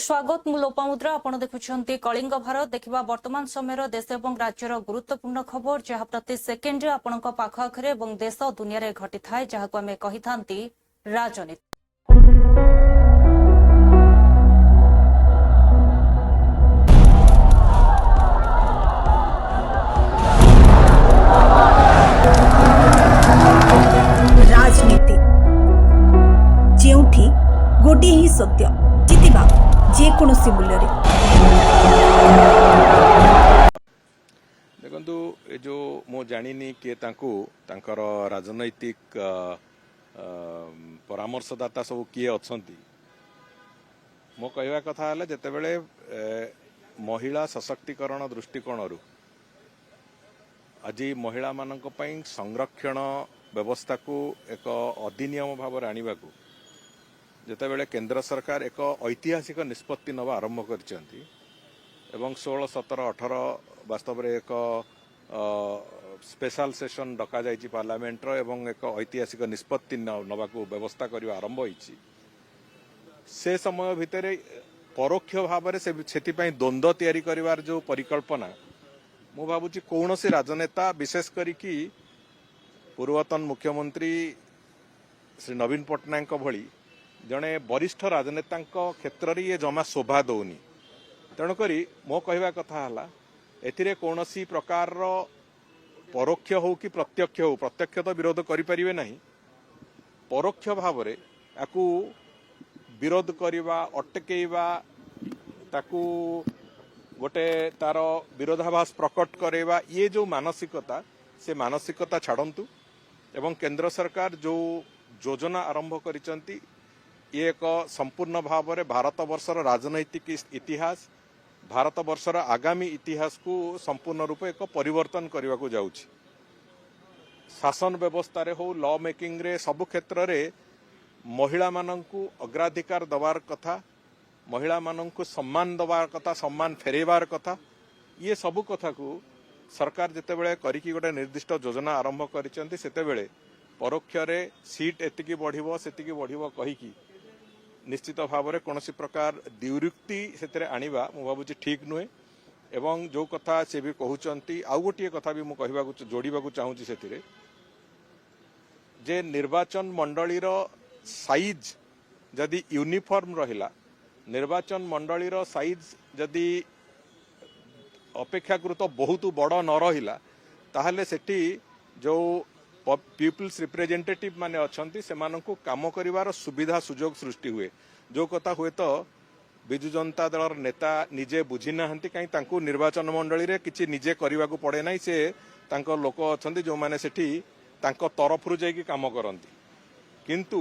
स्वागत मु लोपामुद्रा आपण देखुछंती कलिंग भारत देखिबा वर्तमान समय देश एवं राज्यर गुरुत्वपूर्ण खबर जहाँ प्रति सेकेंड आपणक पाख आखरे एवं देश दुनिया रे घटी थाए जहाको आमे कहिथांती राजनीति। राजनीति जेउठी गोटे ही सत्य जितिबा जेकोसी मूल्य देखु ये जो मु जानी किए तांकर राजनैतिक परामर्शदाता सब किए अच्छी मो कहवा कथा है जितेबले महिला सशक्तिकरण दृष्टिकोण आज महिला मानक पई संरक्षण व्यवस्था को एक अधिनियम भाव आने को जितेबले केंद्र सरकार एक ऐतिहासिक निष्पत्ति नवा आरंभ कर 16, 17, 18 वास्तव में एक स्पेशल सेशन डका जाइए पार्लियामेंट एवं एक ऐतिहासिक निष्पत्ति नवा को व्यवस्था करने आरंभ होती से समय भितर परोक्ष भाव से द्वंद्व तैयारी करिवार जो परिकल्पना मु भावुची कौन से राजनेता विशेष करी पूर्वतन मुख्यमंत्री श्री नवीन पट्टनायक भली जड़े वरिष्ठ राजनेता क्षेत्र में ये जमा शोभा दौनी तेणुक मो कहवा कथा है कौन सी प्रकार परोक्ष हो कि प्रत्यक्ष तो विरोध करें ना परोक्ष भाव याकू विरोध करवा अटकेवा ताकू गोटे तार विरोधाभास प्रकट करेवा ये जो मानसिकता से मानसिकता छाड़तु एवं केंद्र सरकार जो योजना आरंभ करिसंती ये एक संपूर्ण भाव में भारत वर्षर राजनैतिक इतिहास भारत वर्षर आगामी इतिहास को संपूर्ण रूप एक परिवर्तन करने को जाउछि। शासन व्यवस्था रे हो लॉ मेकिंग रे सब क्षेत्र रे महिला माननकु अग्राधिकार दबार कथा महिला माननकु सम्मान दबार कथा सम्मान फेरेबार कथा ये सब कथा को सरकार जितेबले करिकी गोटे निर्दिष्ट योजना आरंभ करिसंती सेतेबेले परोक्ष रे सीट एतिकी बढ़िबो सेतिकी बढ़िबो कहिकी निश्चित भाव में कौन प्रकार द्युरुक्ति से आनिबा मु भावुची ठीक नुहे एवं जो कथा से भी कहउचंती आउ गोटे कथा भी मु कहबा जोड़िबा चाहूँगी से जे निर्वाचन मंडलीर साइज जदि यूनिफॉर्म रहिला निर्वाचन मंडलीर साइज जदि अपेक्षाकृत बहुत बड़ न रहिला ताहले सेठी जो पीपुल्स रिप्रेजेंटेटिव माने अच्छी से काम करिवार सुविधा सुजोग सृष्टि हुए जो कथा हुए तो बिजु जनता दल नेता निजे बुझी नाहंती कहीं तांको निर्वाचन मंडली रे किछि निजे करने को पड़े ना से तांको लोक अच्छी जो माने सेठी तांको तरफरु जाइकी काम करती किंतु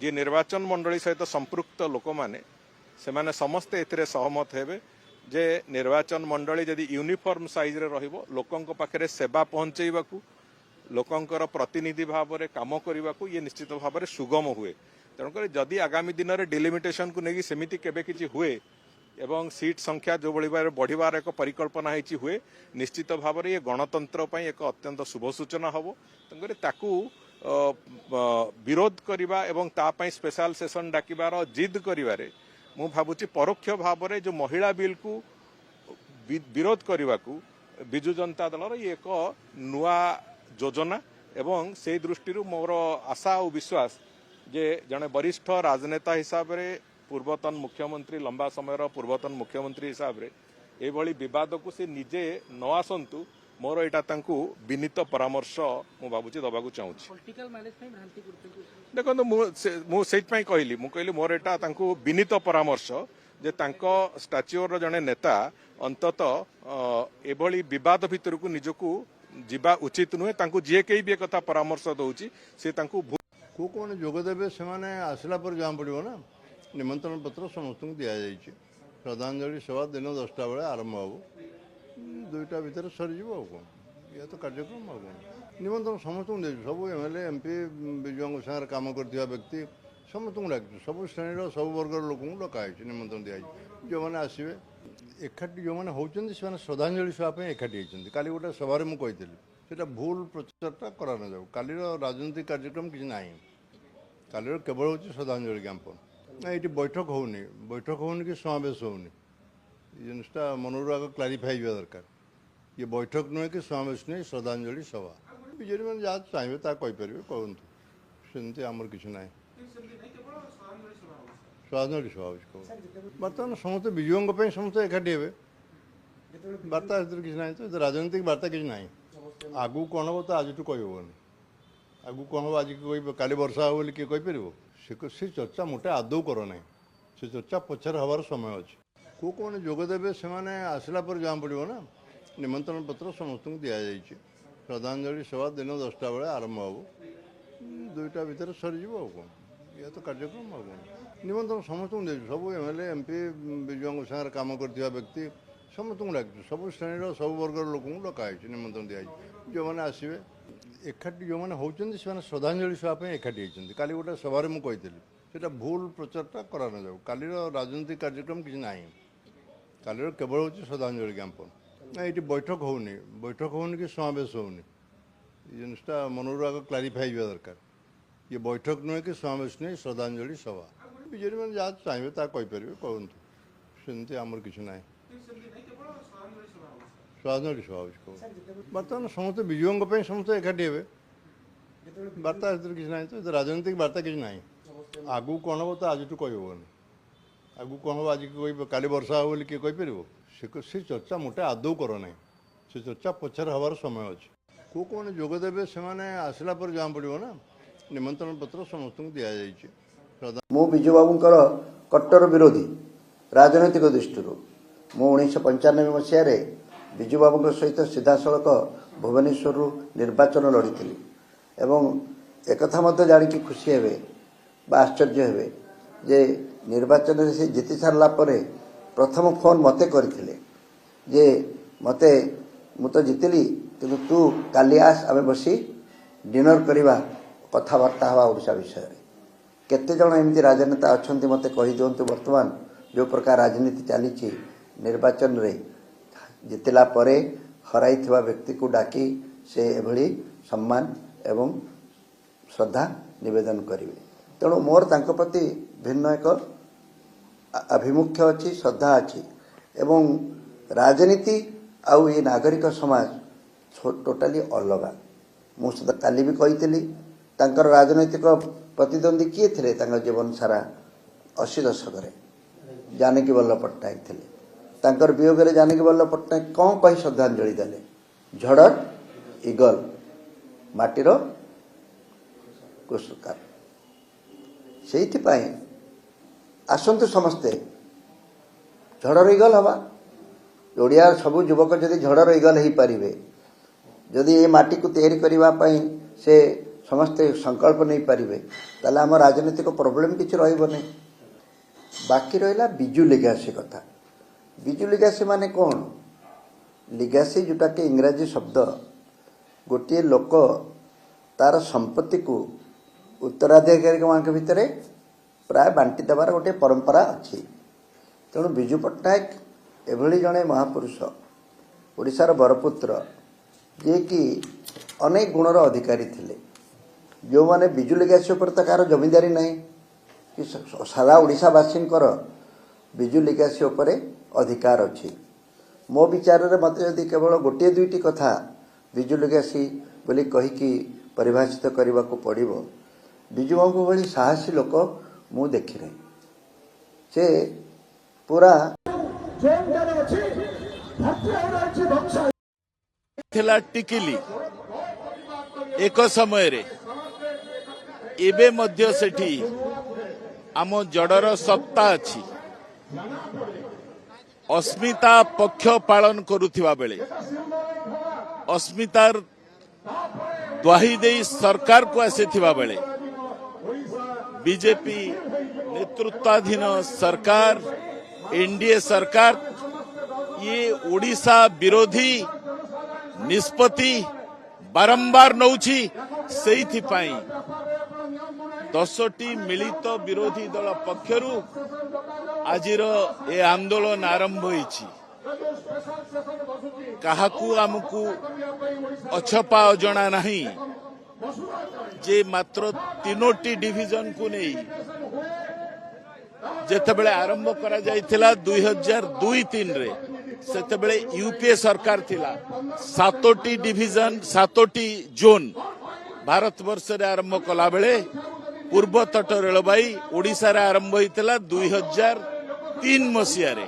जे निर्वाचन मंडली सहित संपृक्त लोक माने से माने समस्ते एथिरे सहमत हेबे जे निर्वाचन मंडली जदि यूनिफॉर्म साइज रे रहिबो लोकंक पाखरे सेवा पहुंचेइबाकू लोकंकर प्रतिनिधि भाव में काम करने को ये निश्चित भाव में सुगम हुए तेणुक जदि आगामी दिन में डिलिमिटेशन को लेकिन सेमिति केबे किछि हुए एवं सीट संख्या जो बढ़िबार एक परिकल्पना हुए निश्चित भाव में ये गणतंत्र पई एक अत्यंत शुभ सूचना हम तेणुक ताकू विरोध करवा एवं तापाई स्पेशल सेशन डाकिबार जिद करिवारे मु भावुची परोक्ष भाव में जो महिला बिल को विरोध करने को बिजु जनता दल ये एक नुआ योजना एवं से दृष्टि मोर आशा और विश्वास जे जड़े वरिष्ठ राजनेता हिसाब से पूर्वतन मुख्यमंत्री लंबा समय पूर्वतन मुख्यमंत्री हिसाब से ये विवाद को से निजे न आसतु मोर यहाँ विनीत परामर्श मु भावुची दबाक चाहूँगी देखो से कहली मोर यहाँ विनीत परामर्श जे तांको स्टाच्यूर जड़े नेता अंतत एभली विवाद भितर को निजको जीवा उचित नुहे जी कई भी कथा परामर्श दौची से को कौन जोगदेवे से आसला पर जहाँ पड़ो ना निमंत्रण पत्र समस्त दि जाइए श्रद्धांजलि सभा दिन 10टा बेले आरंभ हम 2टा भितर सरीज कौन यह तो कार्यक्रम आ कौन निमंत्रण समस्त दे सब एमएलए एमपी विजु सागर कम कर व्यक्ति समस्त डाक सब श्रेणी सब वर्गर लोक डकाई निमंत्रण दिखाई जो मैंने आसवे एकाठी जो मैंने होती से श्रद्धांजलि सभा एकाठी होती काली गोटे सभार मुझे से भूल प्रचारटा करा न जाऊ कालीर राजनीतिक कार्यक्रम किसी ना कालीर केवल हूँ श्रद्धांजलि ज्ञापन ना ये बैठक होनी कि समावेश होनी जिनटा मनोर आग क्लारिफाई हुआ दरकार ये बैठक नुहे कि समावेश नहीं श्रद्धांजलि सभा बीजेपी मैंने जहाँ चाहिए ता कहीपर कहतु सेमती आमर कि ना श्रद्धांजलि सभा बर्तमान समस्त विजुओं समस्त एकाठी हे बार्ता किसी ना तो राजनीतिक बार्ता किसी ना आगू कौन हम तो आज कहनी आगू कौन हम आज काली वर्षा हो किए कहीपर से चर्चा मोटे आदौ कर ना से चर्चा पचर हबार समय अच्छे को कौन जोगदेवे से आसला पर जहाँ पड़ो ना निमंत्रण पत्र समस्त को दि जाइए श्रद्धांजलि सभा दिन 10टा बेले आरंभ हम 2टा भितर सरीज कौन यह तो कार्यक्रम आ कौन निमंत्रण समस्त को देचु सब एमएलए एमपी विजुओं सागर कम कर व्यक्ति समस्त को डाक सब श्रेणी सब वर्गर लोक डकाई निमंत्रण दिखाई जो मैंने आसवे एकाठी जो मैंने होती से श्रद्धांजलि सभा एकाठी होती काली गोटे सभार मुझे से भूल प्रचारटा करा न जाऊ काली राजनीतिक कार्यक्रम किसी ना कालीर केवल हूँ श्रद्धांजलि ज्ञापन ना ये बैठक होनी कि समावेश होनी जिनटा मनोर आग क्लारिफाई हुआ दरकार ये बैठक नुहे कि समावेश नहीं श्रद्धांजलि सभा बीजेपी मैंने जहाँ चाहिए ता कहीपर कहतु सेमती आमर कि ना श्रद्धांजलि सभा बर्तमान समस्त विजुओं समस्त एकाठी हे बार्ता किसी ना तो राजनीतिक बार्ता किसी ना आगू कौन हम तो आज कहनी आगू कौन हम आज काली वर्षा हो किए कहीपर से चर्चा मोटे आदौ कर ना से चर्चा पचर हबार समय अच्छे को कौन जोगदेवे से आसला पर जहाँ पड़ो ना निमंत्रण पत्र समस्त को दि जाइए मु विजु बाबूंकर कट्टर विरोधी राजनैतिक दृष्टि मु 1995 मसीह विजु बाबू सहित सीधासख भुवनेश्वर निर्वाचन लड़ी एवं एक जानिकी खुशी हे आश्चर्य हे जे निर्वाचन से जीति सारा प्रथम फोन मते करथिले जे मते मु तो जीतली कि तू काली आस आम बसी डिनर करवा कथबार्ता हवा ओडिशा विषय केते जण एमती राजनेता अच्छा मते कही दिंतु वर्तमान जो प्रकार राजनीति चली निर्वाचन रे जितला परे हराई व्यक्ति को डाकी से एभली सम्मान एवं श्रद्धा निवेदन करेंगे तेणु मोर तांको प्रति भिन्न एक आभिमुख्य अच्छी श्रद्धा अच्छी एवं राजनीति आउ ये नागरिक समाज टोटाली अलग मुझे काली भी कही तांकर राजनैतिक प्रतिद्वंदी किए थे जीवन सारा 80 दशक जानकी वल्लभ पट्टनायक थे तांकर वियोग में जानकी वल्लभ पट्टनायक कौन कही श्रद्धांजलि देले झड़र इगल माटीर कुशकार से आसतु समस्ते झड़र इगल हवा ओडिया सबू युवक जदि झड़र इगल हो पारे जदि ये माटी को तैयारी करने से समस्ते संकल्प नहीं पारे ताले आम राजनीतिक प्रोब्लेम किसी रही बाकी रहा बिजु लिगासी कथा बिजु लिगासी माने कौन लिगासी जोटा कि इंग्राजी शब्द गोटे लोक तार संपत्ति को उत्तराधिकारी मान भितर प्राय बांटी देवार गोटे परंपरा अच्छी तेणु विजु पट्टनायक एभली जड़े महापुरुष ओडिशार बरपुत्र जे कि अनेक गुणर अधिकारी थिले जो माने बिजु लिगासी उपर कार जमींदारी नहीं कि सारा ओडिशावासी बिजु लिगासी उपरे अधिकार अच्छी मो विचार में मत जदि केवल गोटे दुईटी कथा बिजु लिगासी बोली कहीकि परिभाषित करने को पड़ो बिजु बाबू भली साहसी लोक मु देखी नहीं से पूरा थिला टिकिली एक समय रे एबे मध्य सेठी आम जड़र सत्ता अच्छी अस्मिता पक्ष पालन करुथिबा बेले अस्मितार द्वाही दे सरकार को आसीथिबा बेले बीजेपी नेतृत्वाधीन सरकार एनडीए सरकार ये ओडिशा विरोधी निष्पत्ति बारंबार नौछि सेइथिपाई 10टी मिलित विरोधी दल पक्षरु आजिर ए आंदोलन आरंभ होइछि काहाकू आमकू अछपा अजଣା नहीं जे मात्र 3टी डिविजन को नहीं ଯେତେବେଳେ ଆରମ୍ଭ କରାଯାଇଥିଲା 2002-3 ରେ ସେତେବେଳେ ୟୁପିଏ ସରକାର ଥିଲା 7ଟି ଡିଭିଜନ 7ଟି ଜୋନ୍ ଭାରତବର୍ଷରେ ଆରମ୍ଭ କଲା ବେଳେ ପୂର୍ବ ତଟ ରେଳବାଇ ଓଡ଼ିଶାରେ ଆରମ୍ଭ ହୋଇଥିଲା 2003 ମସିହାରେ।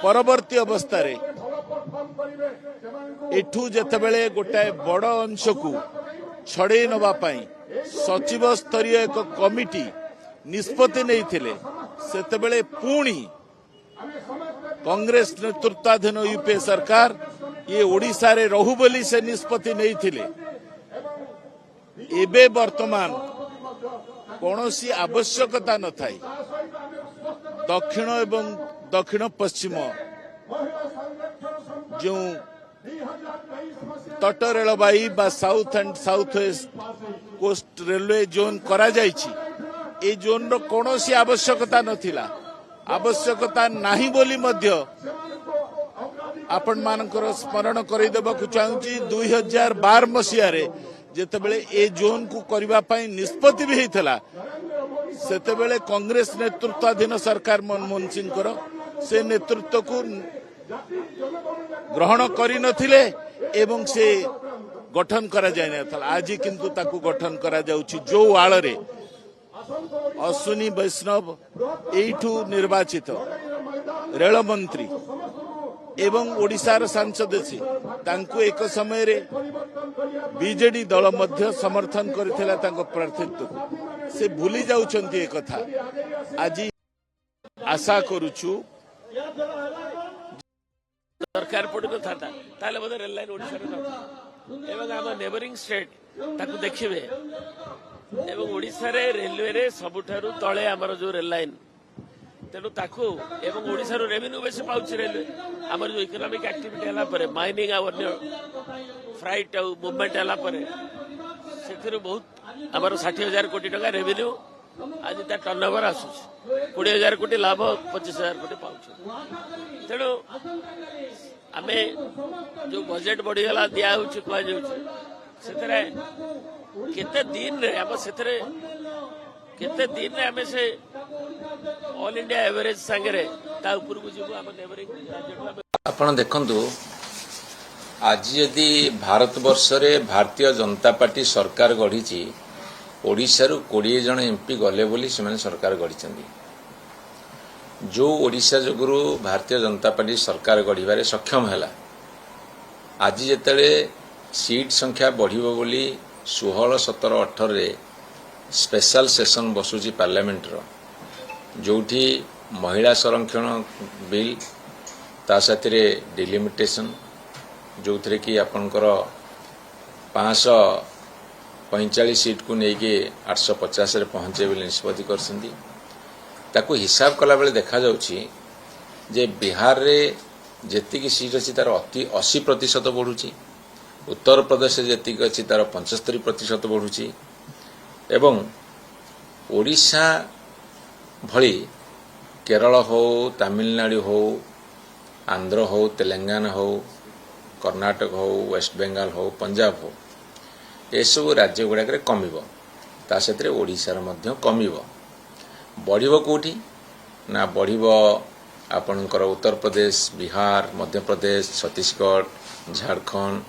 ପରବର୍ତ୍ତୀ ଅବସ୍ଥାରେ ଏଠୁ ଯେତେବେଳେ ଗୋଟାଏ ବଡ଼ ଅଂଶକୁ ଛଡ଼େଇ ନେବା ପାଇଁ ସଚିବ ସ୍ତରୀୟ ଏକ କମିଟି ନିଷ୍ପତ୍ତି ନେଇଥିଲେ ସେତେବେଳେ ପୁଣି କଂଗ୍ରେସ ନେତୃତ୍ୱାଧୀନ ୟୁପିଏ ସରକାର ଇଏ ଓଡ଼ିଶାରେ ରହୁ ବୋଲି ସେ ନିଷ୍ପତ୍ତି ନେଇଥିଲେ। ଏବେ ବର୍ତ୍ତମାନ କୌଣସି ଆବଶ୍ୟକତା ନଥାଇ ଦକ୍ଷିଣ ଏବଂ ଦକ୍ଷିଣ ପଶ୍ଚିମ ଯେଉଁ ତଟ ରେଳବାଇ ବା south and south west coast railway zone କରାଯାଇଛି ଏ ଜୋନ୍ର କୌଣସି ଆବଶ୍ୟକତା ନଥିଲା। ଆବଶ୍ୟକତା ନାହିଁ ବୋଲି ମଧ୍ୟ ଆପଣମାନଙ୍କର ସ୍ମରଣ କରିଦେବାକୁ ଚାହୁଁଛି 2012 ମସିହାରେ ଯେତେବେଳେ ଏ ଜୋନ୍କୁ କରିବା ପାଇଁ ନିଷ୍ପତ୍ତି ବି ହୋଇଥିଲା ସେତେବେଳେ କଂଗ୍ରେସ ନେତୃତ୍ୱାଧୀନ ସରକାର ମନମୋହନ ସିଂଙ୍କର ସେ ନେତୃତ୍ୱକୁ ଗ୍ରହଣ କରିନଥିଲେ ଏବଂ ସେ ଗଠନ କରାଯାଇନଥିଲା। ଆଜି କିନ୍ତୁ ତାକୁ ଗଠନ କରାଯାଉଛି ଯୋଉ ଆଳରେ ଅଶ୍ୱିନୀ ବୈଷ୍ଣବ ଏଇଠୁ ନିର୍ବାଚିତ ରେଳମନ୍ତ୍ରୀ ଏବଂ ଓଡ଼ିଶାର ସାଂସଦ ସେ ତାଙ୍କୁ ଏକ ସମୟରେ ବିଜେଡି ଦଳ ମଧ୍ୟ ସମର୍ଥନ କରିଥିଲା ତାଙ୍କ ପ୍ରାର୍ଥୀତ୍ୱକୁ। ସେ ଭୁଲି ଯାଉଛନ୍ତି ଏ କଥା। ଆଜି ଆଶା କରୁଛୁ सरकार पड़ न था बोधे रेल लाइन ओडिशा एवं आम नेबरिंग स्टेट ताकू देखिए एवं ओडिशा रे रेलवे रे सबुठारु तळे आमर जो रेल लाइन तेणु ताकू एवं ओडिशा रो रेवेन्यू बेसी पाउछि रेलवे आमर जो इकोनॉमिक एक्टिविटी हला परे माइनिंग आ अन्य फ्राइट आ मूवमेंट हला परे सेथिरु बहुत आमर 60,000 कोटी टका रेवेन्यू आज ता टर्नओवर आसुछि 20,000 कोटी लाभ 25,000 कोटी पाउछि तेणु आमे जो बजेट बढ़ीगला दिया कहते केते दिन रे आम सेतरे केते दिन रे आमे से ऑल इंडिया एवरेज संगे ता ऊपर को जीवो आम नेबरिंग आपण देखंतु आज यदि भारतवर्ष रे भारतीय जनता पार्टी सरकार गढ़ी ओडिशा रु 20 जन एमपी गले बोली से सरकार गढ़ी जो ओडिशा जोगुरु भारतीय जनता पार्टी सरकार गढ़िबारे सक्षम हैला आज जेतेले सीट संख्या बढ़िबो बोली 16, 17, 18 रे स्पेशल सेशन बसुची पार्लियामेंट रो जोठी महिला संरक्षण बिल ता साथरे डिलिमिटेशन जो थरे कि आपनकर 545 सीट को लेके 850 रे पहुंचे बोली निष्पत्ति करसंदी ताको हिसाब कला बेले देखा जाउछि जे बिहार रे जेति की सीट अछि तार 80% बढ़ुछि उत्तर प्रदेश जेति की अछि तार 75% बढ़ुछि एवं ओडिशा भली केरल हो तमिलनाडु हो आंध्र हो तेलंगाना हो कर्नाटक हो वेस्ट बेंगल हो पंजाब हो ए सब राज्य गुड़ाक कमिब ता सेतरे ओडिशा मध्य कमिब बढ़िबो कोठी ना बढ़िबो आपनकर उत्तर प्रदेश बिहार मध्य प्रदेश छत्तीसगढ़ झारखंड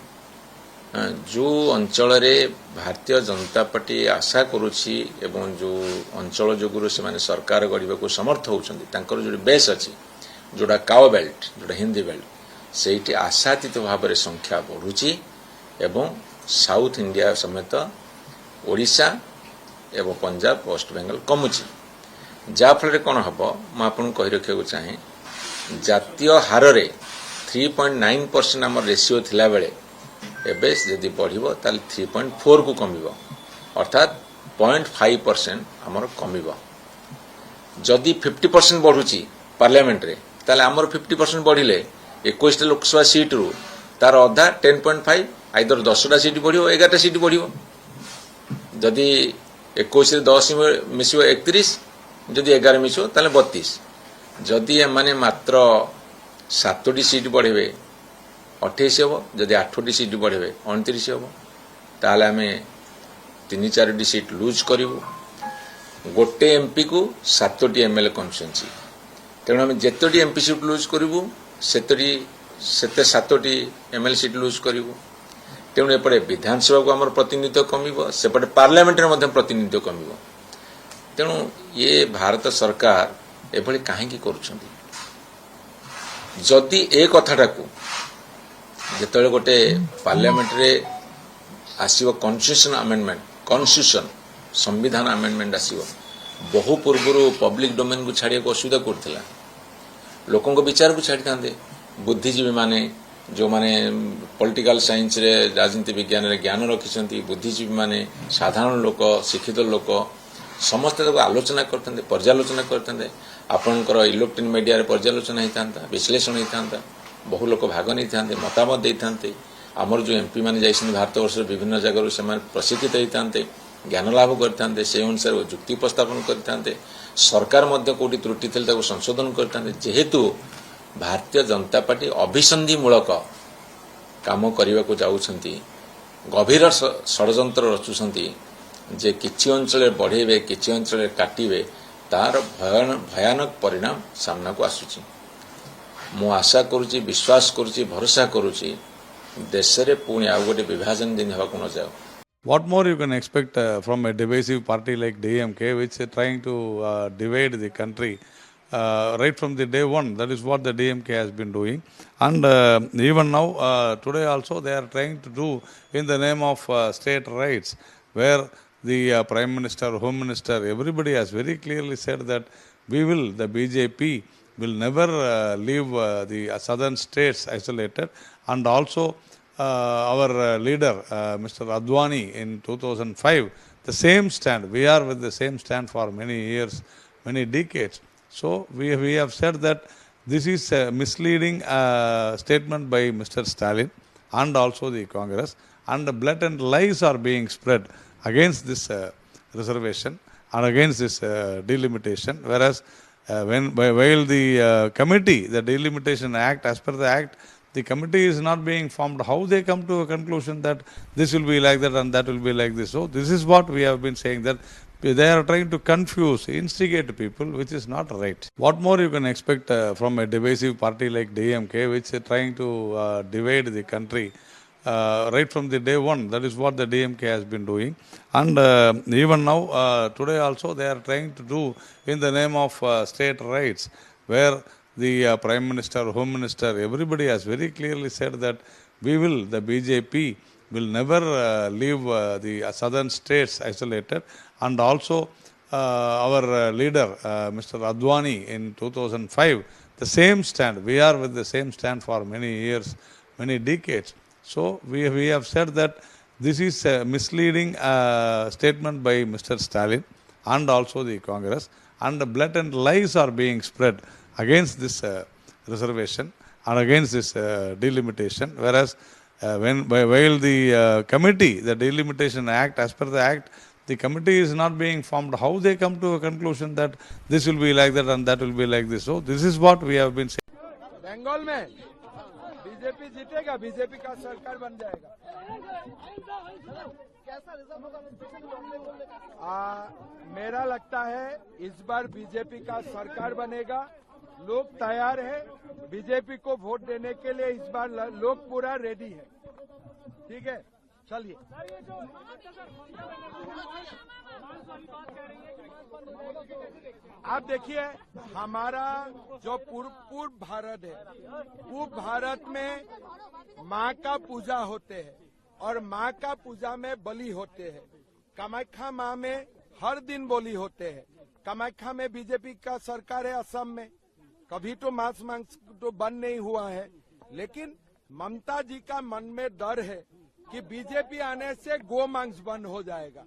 जो अंचल रे भारतीय जनता पार्टी आशा करुछि एवं जो अंचल जोगुरु से माने सरकार गढ़िबा को समर्थ होउछन्ती तांकर जो बेस अछि जोडा काओ बेल्ट जोडा हिंदी बेल्ट सेठी आशातीत भाव रे संख्या बढ़ुछि एवं साउथ इंडिया समेत ओडिशा एवं पंजाब वेस्ट बेंगल कमुछि जाफल कौन हम मुझे कही रखा चाहे जातीय हार रे 3.9% आम रेसीो थिला बेले एबे जदि बढ़िबो ताल 3.4 को कमिबो अर्थात 0.5% आमर कमिबो जदि 50% बढ़ुची पार्लियामेंट रे ताले आमर 50% बढ़िले 21 लोकसभा सीट रु तार अधा 10.5 आइदर 10टा सीट बढ़िबो 11टा सीट बढ़िबो जदि 21 रे 10 मिसिबो 31 जदि 11 मिसो ताले 32 जदि एमाने मात्र 7टी सीट बढ़े 28 हम जदि 8टी सीट बढ़े 29 हम ताले आमे 3-4टी सीट लूज करूँ गोटे एमपी को 7टी एमएलए कन्स्टिट्यूएंसी तेणु आम जितोटी एमपी सीट लुज करूँ सेते 7टी एमएलए सीट लुज करूँ तेणु एपटे विधानसभा को आम प्रतिनिधित्व कमिब सेपटे पार्लियामेंट में प्रतिनिधित्व कमिब तेणु ये भारत सरकार एभली काहेकि करुछंती जदि ए कथाटा को जेतले गोटे पार्लियामेंट रे आसीबो कन्स्टिट्यूशन संविधान अमेंडमेंट आसीबो बहु पूर्व पब्लिक डोमेन को छाड़िया को असुविधा करथिला लोकों को विचार को छाड़ी थांदे बुद्धिजीवी माने जो माने पॉलिटिकल साइंस रे राजनीति विज्ञान रे ज्ञान रखिसंती बुद्धिजीवी माने साधारण लोक शिक्षित लोक समस्त आलोचना करते पर्यालोचना करते आपणकर इलेक्ट्रॉनिक मीडिया रे पर्यालोचना होता विश्लेषण होता बहु लोक भाग नहीं था मतामत देते आमर जो एमपी मैंने जाइए भारत वर्ष विभिन्न जगह से प्रशिक्षित होते ज्ञान लाभ करते से अनुसार जुक्ति उपस्थापन करते सरकार कौटी त्रुटि थे संशोधन करते जेहेतु भारतीय जनता पार्टी अभिसंधिमूलक काम करने को जाऊँच गभीर षड्यंत्र रचुंट जे किछि अंचल बढ़ेबे किछि अंचल काटिबे तार भयानक परिणाम सामना को आसुची मु आशा करुची विश्वास करुची भरोसा करुची देश रे पुणी आउ गोटे विभाजन दिन हेबा को न जाओ What more you can expect from a divisive party like DMK, which is trying to divide the country right from the day one? That is what the DMK has been doing, and even now, today also they are trying to do in the name of state rights, where the Prime Minister, Home Minister, everybody has very clearly said that the BJP will never leave the southern states isolated, and also our leader, Mr. Advani, in 2005, the same stand. We are with the same stand for many years, many decades. So we have said that this is a misleading statement by Mr. Stalin and also the Congress, and the blatant lies are being spread against this reservation and against this delimitation, whereas while the committee, the delimitation act, as per the act, the committee is not being formed. How they come to a conclusion that this will be like that and that will be like this? So this is what we have been saying, that they are trying to confuse, instigate people, which is not right. What more you can expect from a divisive party like DMK, which is trying to divide the country right from the day one? That is what the DMK has been doing, and even now, today also they are trying to do in the name of state rights, where the Prime Minister, Home Minister, everybody has very clearly said that the BJP will never leave the southern states isolated, and also our leader, Mr. Advani, in 2005, the same stand. We are with the same stand for many years, many decades. So we have said that this is a misleading statement by Mr. Stalin and also the Congress, and the blatant lies are being spread against this reservation and against this delimitation, whereas while the committee, the delimitation act, as per the act, the committee is not being formed. How they come to a conclusion that this will be like that and that will be like this? So this is what we have been saying. Bengal में BJP जीतेगा, BJP का सरकार बन जाएगा। मेरा लगता है इस बार बीजेपी का सरकार बनेगा। लोग तैयार है बीजेपी को वोट देने के लिए। इस बार लोग पूरा रेडी है। ठीक है, चलिए। आप देखिए, हमारा जो पूर्व भारत है, पूर्व भारत में माँ का पूजा होते हैं और माँ का पूजा में बलि होते हैं। कामाख्या माँ में हर दिन बलि होते हैं। कामाख्या में बीजेपी का सरकार है असम में। कभी तो मांस तो बंद नहीं हुआ है, लेकिन ममता जी का मन में डर है कि बीजेपी आने से गो मांस बंद हो जाएगा।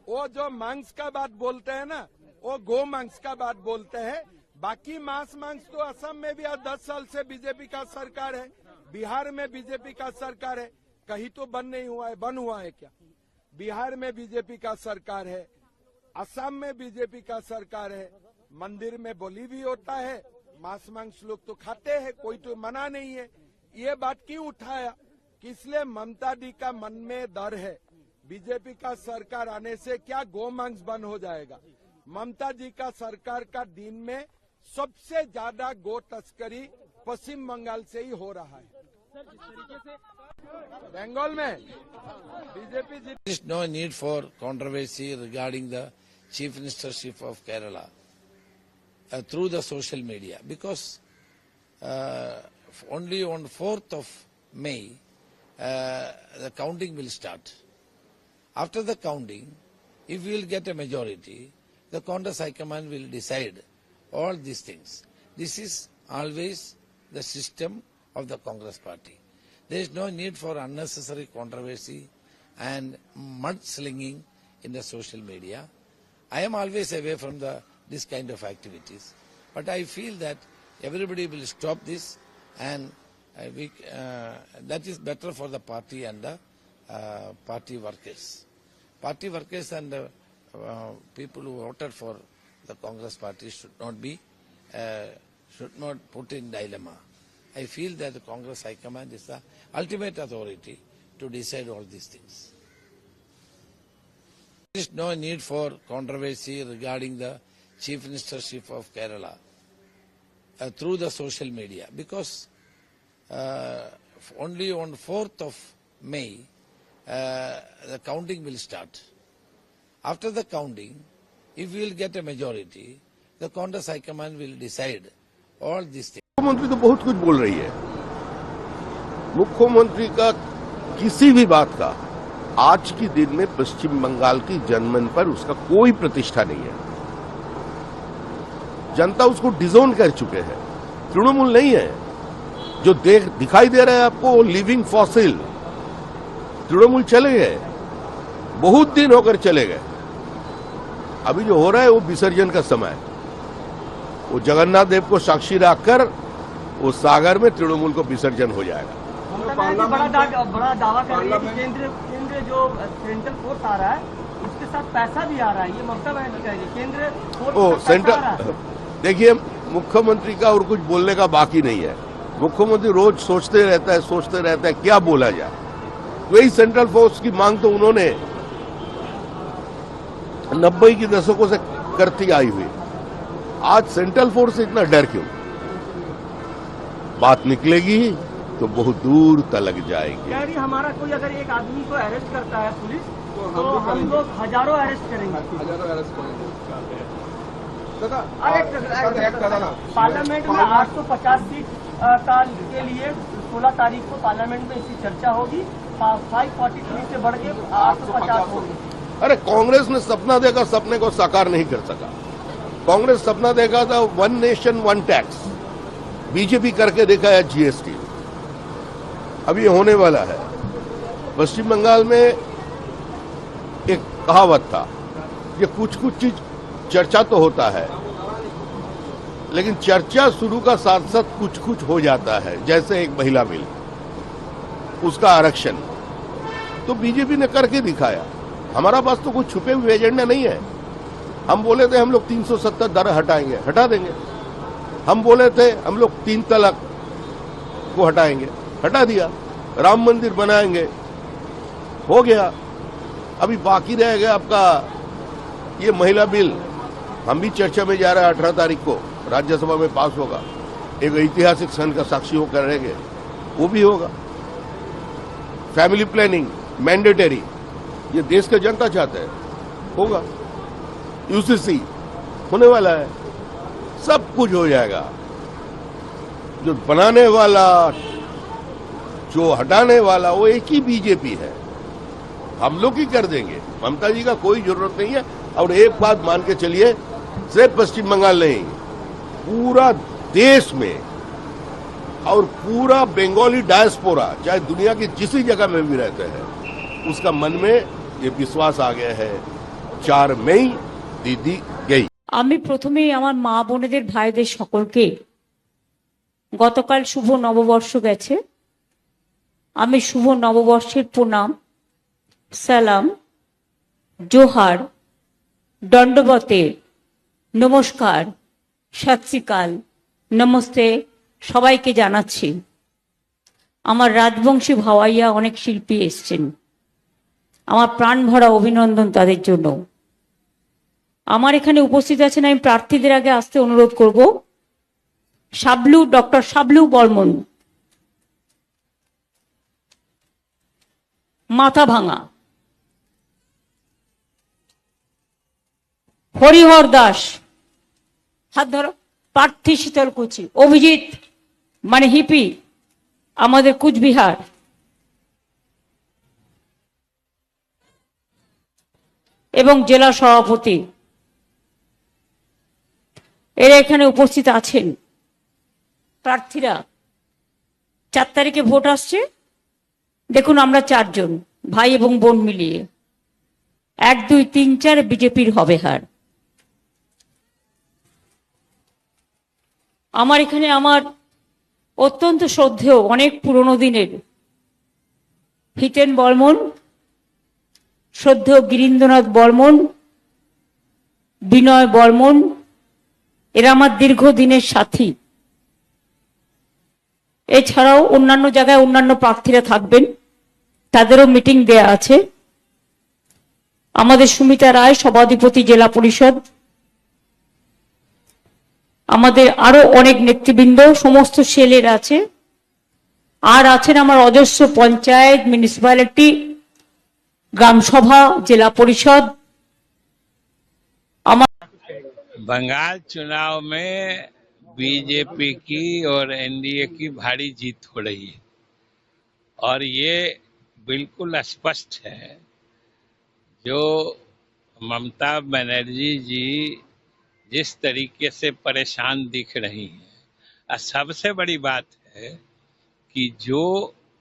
वो जो मांस का बात बोलते हैं ना, वो गो मांस का बात बोलते हैं। बाकी मांस तो असम में भी 10 साल से बीजेपी का सरकार है, बिहार में बीजेपी का सरकार है। कहीं तो बंद नहीं हुआ है, बंद हुआ है क्या? बिहार में बीजेपी का सरकार है, असम में बीजेपी का सरकार है। मंदिर में बलि भी होता है, मांस लोग तो खाते हैं, कोई तो मना नहीं है। ये बात क्यों उठाया? कि इसलिए ममता दी का मन में डर है बीजेपी का सरकार आने से क्या गो मांस बंद हो जाएगा। ममता जी का सरकार का दिन में सबसे ज्यादा गो तस्करी पश्चिम बंगाल से ही हो रहा है। बंगाल में BJP Jeet. There is no need for controversy regarding the chief ministership of Kerala through the social media, because only on 4th of May the counting will start. After the counting, if we will get a majority, the Congress High Command will decide all these things. This is always the system of the Congress party. There is no need for unnecessary controversy and mudslinging in the social media. I am always away from this kind of activities, but I feel that everybody will stop this, and that is better for the party and the party workers. Party workers and the people who voted for the Congress party should not put in dilemma. I feel that the Congress High Command is the ultimate authority to decide all these things. There is no need for controversy regarding the chief ministership of Kerala through the social media, because only on 4th of May the counting will start. After the counting, if we will get a majority, the Congress High Command will decide all these things. मुख्यमंत्री तो बहुत कुछ बोल रही है। मुख्यमंत्री का किसी भी बात का आज के दिन में पश्चिम बंगाल की जनमन पर उसका कोई प्रतिष्ठा नहीं है। जनता उसको डिजोन कर चुके हैं, तृणमूल नहीं है। जो दिखाई दे रहा है आपको लिविंग फॉसिल, तृणमूल चले गए, बहुत दिन होकर चले गए। अभी जो हो रहा है वो विसर्जन का समय है। वो जगन्नाथ देव को साक्षी रखकर वो सागर में तृणमूल को विसर्जन हो जाएगा। बड़ा दावा कर रही है कि केंद्र जो सेंट्रल फोर्स आ रहा है उसके साथ पैसा भी आ रहा है, ये ममता बनर्जी कह रही है। केंद्र फोर्स सेंट्रल, देखिए मुख्यमंत्री का और कुछ बोलने का बाकी नहीं है। मुख्यमंत्री रोज सोचते रहता है क्या बोला जाए। वही सेंट्रल फोर्स की मांग तो उन्होंने 90 के दशकों से करती आई हुई। आज सेंट्रल फोर्स से इतना डर क्यों? बात निकलेगी तो बहुत दूर तक जाएगी। हमारा कोई अगर एक आदमी को अरेस्ट करता है पुलिस, तो हम लोग हजारों अरेस्ट करेंगे। पार्लियामेंट में 850 सीट के लिए 16 तारीख को पार्लियामेंट में इसकी चर्चा होगी। 543 से बढ़ के 850 होगी। अरे कांग्रेस ने सपना देखा, सपने को साकार नहीं कर सका। कांग्रेस सपना देखा था 1 नेशन 1 टैक्स, बीजेपी करके देखा है जीएसटी। अभी होने वाला है। पश्चिम बंगाल में एक कहावत था, ये कुछ चीज चर्चा तो होता है, लेकिन चर्चा शुरू का साथ साथ कुछ हो जाता है। जैसे एक महिला बिल, उसका आरक्षण तो बीजेपी ने करके दिखाया। हमारा पास तो कुछ छुपे हुए एजेंडा नहीं है। हम बोले थे हम लोग 370 धारा हटाएंगे, हटा देंगे। हम बोले थे हम लोग 3 तलाक को हटाएंगे, हटा दिया। राम मंदिर बनाएंगे, हो गया। अभी बाकी रह गया आपका ये महिला बिल। हम भी चर्चा में जा रहे हैं, 18 तारीख को राज्यसभा में पास होगा। एक ऐतिहासिक क्षण का साक्षी होकर रहेंगे, वो भी होगा। फैमिली प्लानिंग मैंडेटरी, ये देश का जनता चाहते हैं, होगा। यूसीसी होने वाला है, सब कुछ हो जाएगा। जो बनाने वाला, जो हटाने वाला, वो एक ही बीजेपी है। हम लोग ही कर देंगे, ममता जी का कोई जरूरत नहीं है। और एक बात मान के चलिए, सिर्फ पश्चिम बंगाल नहीं, पूरा देश में और पूरा बंगाली डायस्पोरा, चाहे दुनिया की जिस जगह में भी रहते हैं, उसका मन में ये विश्वास आ गया है 4 मई দিদি গেই। আমি প্রথমেই আমার মা বোনেদের ভাইদের সকলকে গতকাল শুভ নববর্ষ গেছে, আমি শুভ নববর্ষের প্রণাম, সালাম, জোহার, দণ্ডবতে, নমস্কার, সত শ্রী আকাল, নমস্তে সবাইকে জানাচ্ছি। আমার রাজবংশী ভাওয়াইয়া অনেক শিল্পী এসছেন, আমার প্রাণ ভরা অভিনন্দন তাদের জন্য। আমার এখানে উপস্থিত আছেন, আমি প্রার্থীদের আগে আসতে অনুরোধ করব। ডক্টর শাবলু বর্মন, মাথা ভাঙা। হরিহর দাস, হাত ধরো। প্রার্থী শীতলকুচি। অভিজিৎ মানে হিপি, আমাদের কুচবিহার। এবং জেলা সভাপতি, এরা এখানে উপস্থিত আছেন। প্রার্থীরা 4 তারিখে ভোট আসছে। দেখুন, আমরা 4 জন ভাই এবং বোন মিলিয়ে 1, 2, 3, 4 বিজেপির হবে হার। আমার এখানে আমার অত্যন্ত শ্রদ্ধেয় অনেক পুরনো দিনের হিতেন বর্মন, শ্রদ্ধেয় গিরীন্দ্রনাথ বর্মন, বিনয় বর্মন, এরা আমার দীর্ঘদিনের সাথী। এছাড়াও অন্যান্য জায়গায় অন্যান্য প্রার্থীরা থাকবেন, তাদেরও মিটিং দেয়া আছে। আমাদের সুমিতা রায়, সভাধিপতি জেলা পরিষদ, আমাদের আরো অনেক নেতৃবৃন্দ, সমস্ত সেলের আছে। আর আছেন আমার অজস্র পঞ্চায়েত, মিউনিসিপ্যালিটি, গ্রামসভা, জেলা পরিষদ। बंगाल चुनाव में बीजेपी की और एनडीए की भारी जीत हो रही है और ये बिल्कुल स्पष्ट है। जो ममता बनर्जी जी जिस तरीके से परेशान दिख रही हैं, और सबसे बड़ी बात है कि जो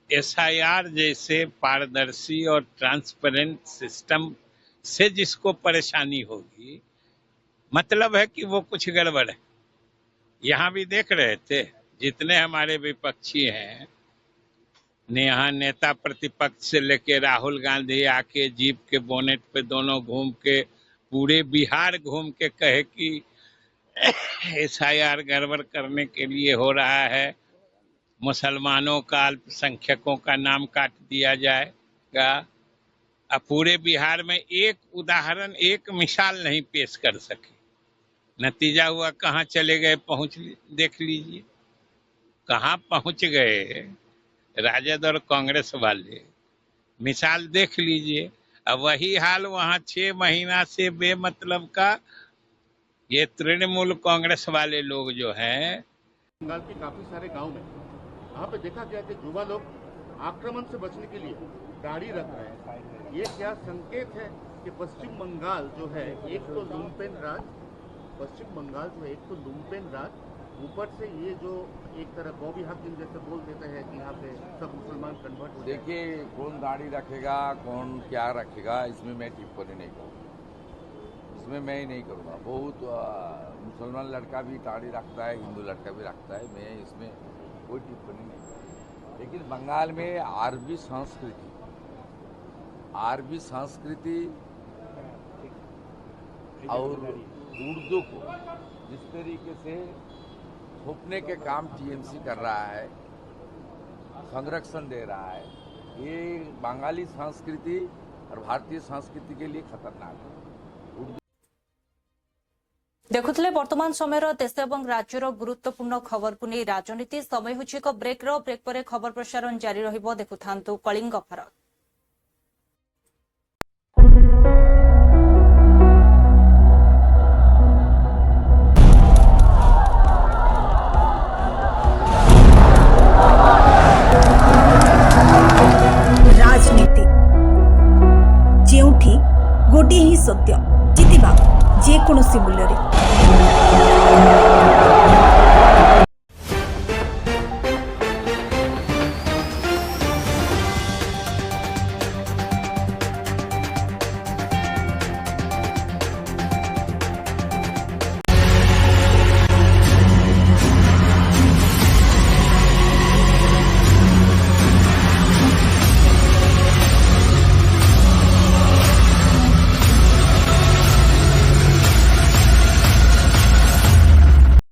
एसआईआर जैसे पारदर्शी और ट्रांसपेरेंट सिस्टम से जिसको परेशानी होगी, मतलब है कि वो कुछ गड़बड़ है। यहाँ भी देख रहे थे, जितने हमारे विपक्षी हैं, यहाँ नेता प्रतिपक्ष से लेके राहुल गांधी आके जीप के बोनेट पे दोनों घूम के पूरे बिहार घूम के कहे कि एसआईआर गड़बड़ करने के लिए हो रहा है, मुसलमानों का, अल्पसंख्यकों का नाम काट दिया जाएगा। अब पूरे बिहार में एक उदाहरण, एक मिसाल नहीं पेश कर सके। नतीजा हुआ कहाँ चले गए, देख लीजिए कहाँ पहुंच गए राजद और कांग्रेस वाले, मिसाल देख लीजिए। अब वही हाल वहाँ 6 महीना से बेमतलब का ये तृणमूल कांग्रेस वाले लोग जो हैं। बंगाल के काफी सारे गांव में यहाँ पे देखा गया कि युवा लोग आक्रमण से बचने के लिए दाढ़ी रख रहे हैं। ये क्या संकेत है कि पश्चिम बंगाल जो है एक तो लुम्पेन राज, पश्चिम बंगाल जो है एक तो लुम्पेन राज, ऊपर से ये जो एक तरह बॉबी हकीम जैसे बोल देते हैं कि यहाँ पे सब मुसलमान कन्वर्ट हो। देखिए, कौन दाढ़ी रखेगा, कौन क्या रखेगा, इसमें मैं टिप्पणी नहीं करूँगा, इसमें मैं ही नहीं करूँगा। बहुत मुसलमान लड़का भी दाढ़ी रखता है, हिंदू लड़का भी रखता है, मैं इसमें कोई टिप्पणी नहीं करूँगा। लेकिन बंगाल में अरबी संस्कृति और उर्दू को जिस तरीके से थोपने के काम टीएमसी कर रहा है, संरक्षण दे रहा है, ये बंगाली संस्कृति और भारतीय संस्कृति के लिए खतरनाक है। देखुले वर्तमान समय देश और राज्यर गुरुत्वपूर्ण खबर को नहीं राजनीति समय हो ब्रेक पर खबर प्रसारण जारी रहिबो। देखुथांतु कलिंग भारत। राजनीति जेउठी गोटे ही सत्य जितिबा जे कोनोसी मूल्य रे।